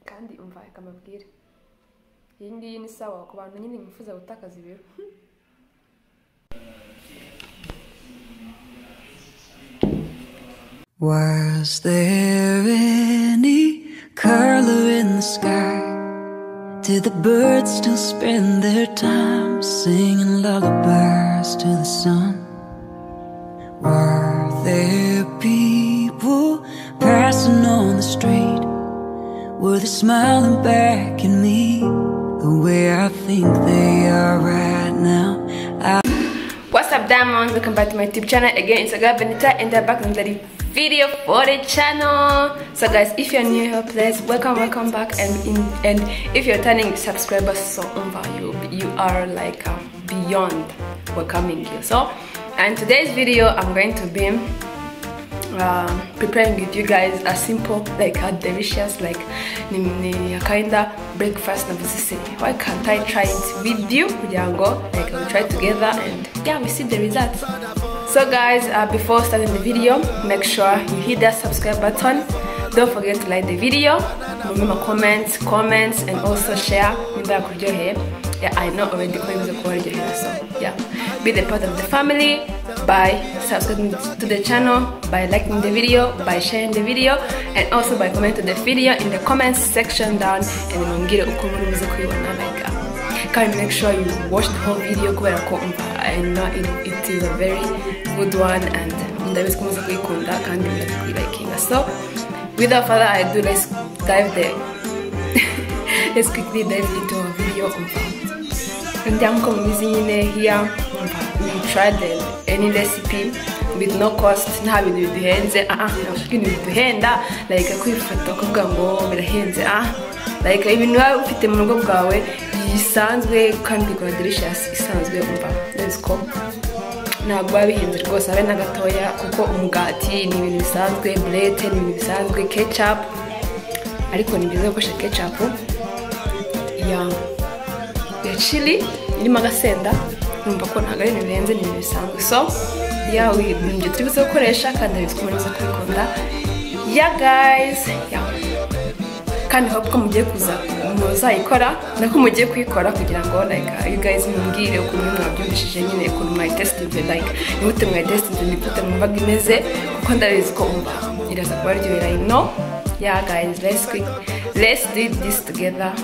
kandi umva ikamabwira iyi ngiyi ni sawa ku bantu nyine mwifuza gutakaza ibiro. Was there any color in the sky? Did the birds still spend their time singing lullabies to the sun? Were there people passing on the street? Were they smiling back at me the way I think they are right now? What's up, diamonds? Welcome back to my YouTube channel. Again, it's a girl Benita, and I'm back with another video for the channel. So guys, if you're new here, please welcome back, and if you're turning subscribers, so you are like beyond welcoming you. So in today's video I'm going to be preparing with you guys a simple, like a delicious, like a kinda breakfast. Why can't I try it with you? Like we'll try together and yeah, we see the results. So guys, before starting the video, make sure you hit that subscribe button. Don't forget to like the video, remember comments, and also share. Yeah, I know already so yeah, be the part of the family by subscribing to the channel, by liking the video, by sharing the video, and also by commenting the video in the comments section down, and then can make sure you watch the whole video. I know it is a very good one, and so without further ado, let's dive there. Let's quickly dive into our video. And here we tried any recipe with no cost. Nta bintu biduhenze, ibintu biduhenda like kwifata kuvuga ngo birahenze, like ibintu wawe ufite mu rugo bwawe bisanzwe kandi bikora delicious isanzwe. Let's go. Ntabwo babihenze rwose abe na gatoya, kuko umugati ni ibintu bisanzwe, bread ni ibintu bisanzwe, ketchup ariko ni byiza gukoresha ketchup ya chili irimo agasenda. Numva ko ntabwo ari ibintu bihenze, ni ibintu bisanzwe. So yeah, nibyo turi buze gukoresha kandi bikomeza kubikunda. Yeah guys, yeah, kandi hope ko mugiye kuza muzayikora nako mugiye kuyikora kugira ngo like you guys mumbwire ukuntu mwabyumvishije nyine ukuntu mwayitested, like nigute mwayitested, nigute mwumvaga imeze, kuko ndabizi ko iraza kuba aryohera. I know. Yeah guys, let's do this together.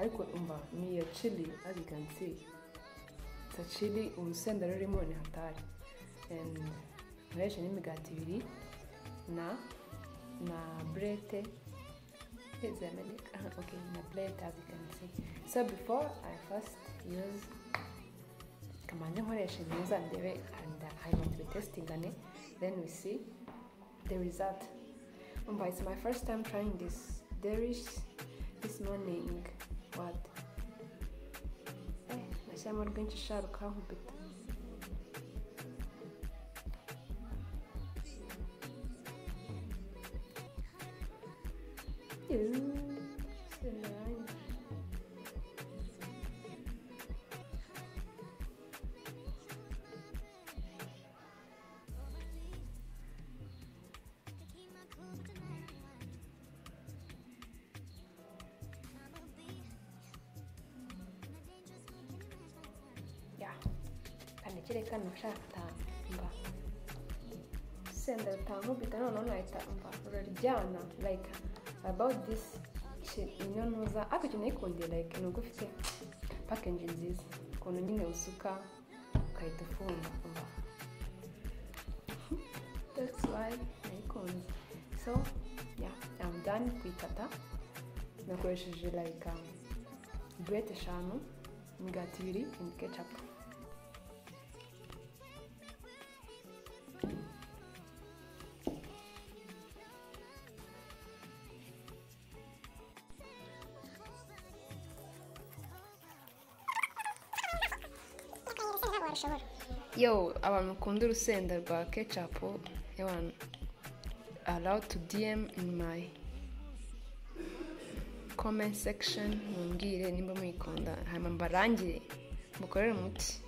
Ariko ni ya chili, as you can see. It's a chili urusenda rurimo ni hatari. And nkoresha n'imigati ibiri na bread. Okay, na bread, as you can see. So before I first use kamanja nkoresha neza ndebe, and I want to be testing it. Then we see the result. It's my first time trying this dish this morning. What? I'm going to share a bit. Yeah, kandi kire kano shaka mba senda tango bitano no naita mba uraryana like about this inyo nuza ako kinaikunde like nuko ufite package nziza kono nyine usuka ukahita ufunga mba that's why naikunze. So yeah, I'm done kwitata nakoresheje like bread eshanu imigati ibiri and ketchup. Yo, abantu mukunda urusenda rwa ketchup, y'abantu allowed to DM in my comment section mumbwire nimba muyikunda hanyuma mbarangire mukorere umuti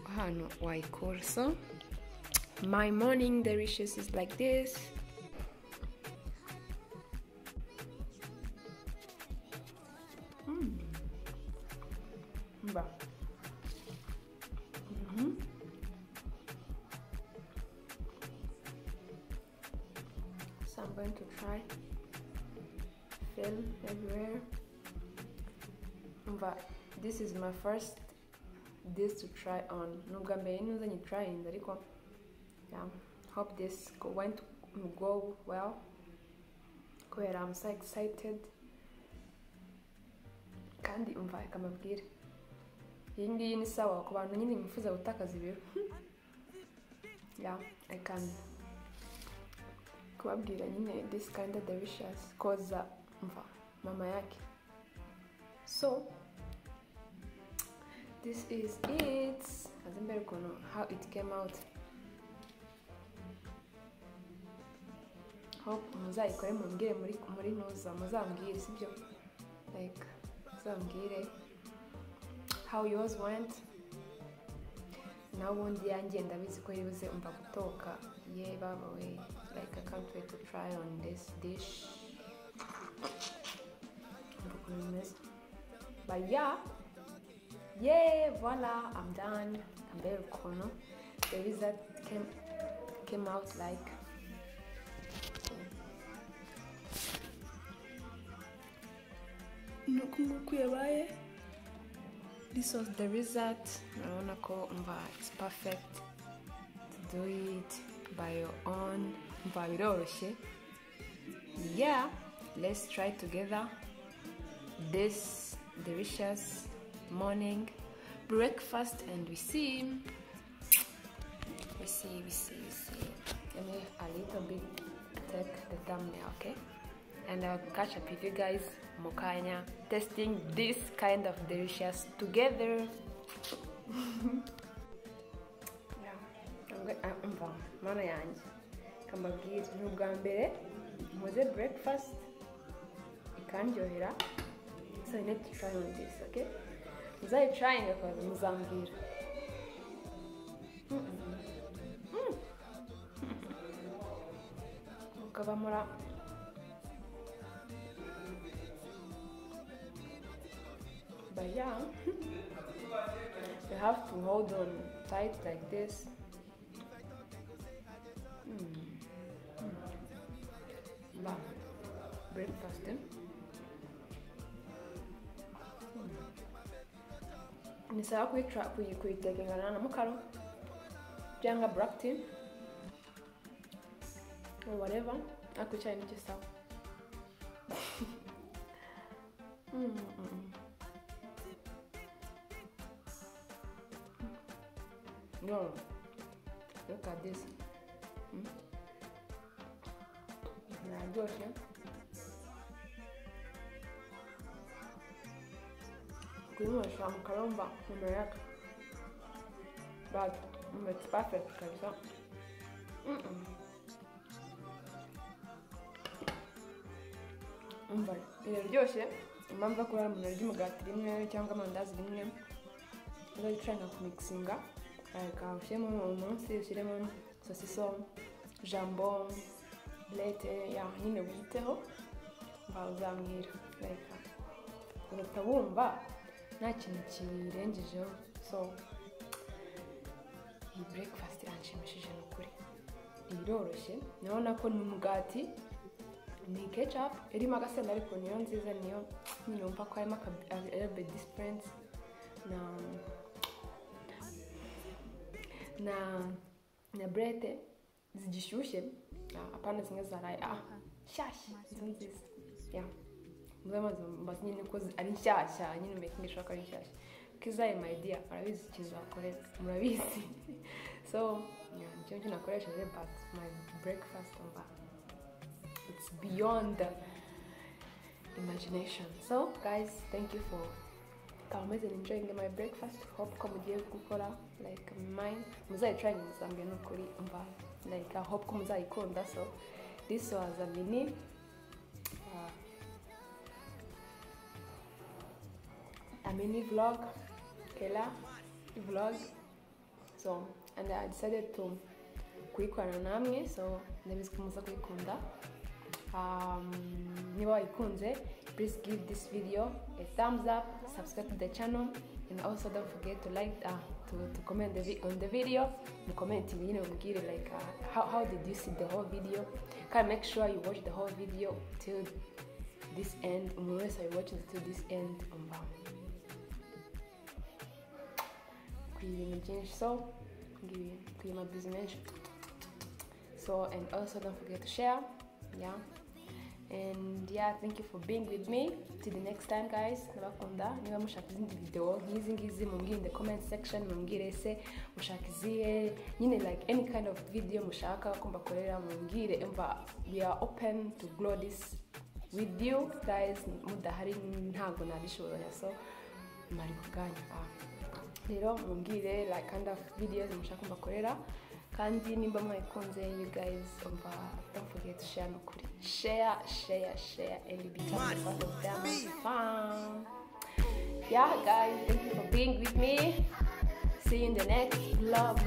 ahantu wayikura. So my morning delicious is like this. Mba. So I'm going to try film everywhere. But this is my first dish to try on. Nugambe nuzanyi trying ariko yeah, hope this went go well. Kubera I'm so excited. Kandi umva ikamabwira iyi ngiyi ni sawa ku bantu nyine mwifuza gutakaza ibiro. Yeah, I can kubabwira nyine this kind of delicious cause mva mama yake. So this is it. Azimbe kono how it came out. Hope muzayikore mumbwire muri noza muzambwire sibyo like muzambwire how yours went. Now ubundi yanjye ndabizi ko yibuze umva gutoka ye baba we like I can't wait to try on this dish. But yeah, voila, I'm done. I'm very cool. The result came out like this was the result. It's perfect to do it by your own. Yeah, let's try together this delicious morning breakfast and we see. Let me a little bit take the thumbnail, okay? And I'll catch up with you guys mukanya testing this kind of delicious together. Mana yanjye kambabwira n'ubwa mbere muze breakfast ikandyohera. So I need to try on this, okay? Muzai trying because muzambwira. Mukabamura but yeah, you have to hold on tight like this. Breakfast, ni sawa kuyitekengana na mukaro cyangwa black tea or whatever ako cyane cyo sawa. No, look at this. Kunywa mkaromba nyuma yake, but it's perfect kabisa. umva iraryoshye. Impamvu ko ari umuntu arya umugati rimwe cyangwa amandazi rimwe, uzajya try na kumixinga, ushyiremo umunsi, ushyiremo sosiso, jambon, blete, ya nyine witeho uzamwira urata wumva nta kintu kirengejeho. So iyi breakfast iranshimishije n'ukuri, iroroshye. Nabona ko ni umugati, ni ketchup irimo agasenda ariko niyo nziza, niyo nyine wumva ko harimo a bit different na brete zigishyushye, apana zimwe zaraye shyashya izo nziza. Mbazi nyine ko ari nshyashya, nyine making sure ko ari nshyashya. Kizaye my dear, murabizi ikintu zakorera, murabizi. So nicyo nakoresheje, but my breakfast it's beyond imagination. So guys, thank you for coming and enjoying my breakfast. Hope ko mugiye gukora like mine, muzayitry muzambye n'ukuri like I hope ko muzayikunda. So this was a mini vlog, Kela vlog. So and I decided to kuyikorana namwe, so ndabizi ko muza kuyikunda. Niba wayikunze, please give this video a thumbs up, subscribe to the channel, and also don't forget to like to comment on the video. Comment like how did you see the whole video. Can make sure you watch the whole video till this end. Unless I watch it till this end, so my business. So and also don't forget to share. And thank you for being with me. Till the next time, guys. Nabakunda. Niba mushaka izindi video ngizi mumbwire in the comment section, mumbwire se mushaka izihe, nyine like any kind of video mushaka ko mbakorera, mumbwire. We are open to grow this with you guys. Mudahari ntago nabishobora, so mari kuganya rero mumbwire like kind of videos mushaka mbakorera. Kandi nimba mwayikunze, you guys don't forget to share n'ukuri. Share and be part of them. Fun. Guys, thank you for being with me. See you in the next love.